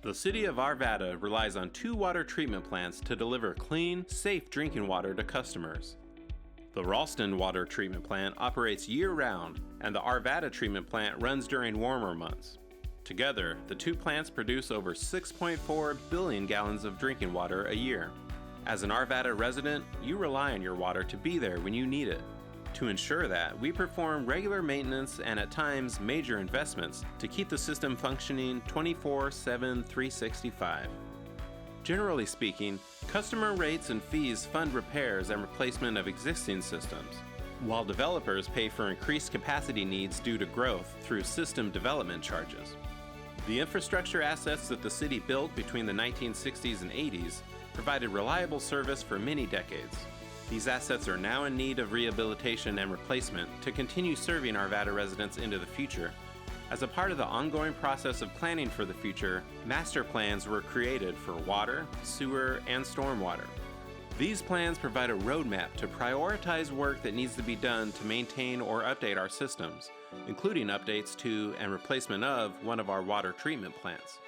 The City of Arvada relies on 2 water treatment plants to deliver clean, safe drinking water to customers. The Ralston Water Treatment Plant operates year-round, and the Arvada Treatment Plant runs during warmer months. Together, the 2 plants produce over 6.4 billion gallons of drinking water a year. As an Arvada resident, you rely on your water to be there when you need it. To ensure that, we perform regular maintenance and at times major investments to keep the system functioning 24/7, 365. Generally speaking, customer rates and fees fund repairs and replacement of existing systems, while developers pay for increased capacity needs due to growth through system development charges. The infrastructure assets that the city built between the 1960s and 80s provided reliable service for many decades. These assets are now in need of rehabilitation and replacement to continue serving Arvada residents into the future. As a part of the ongoing process of planning for the future, master plans were created for water, sewer, and stormwater. These plans provide a roadmap to prioritize work that needs to be done to maintain or update our systems, including updates to and replacement of one of our water treatment plants.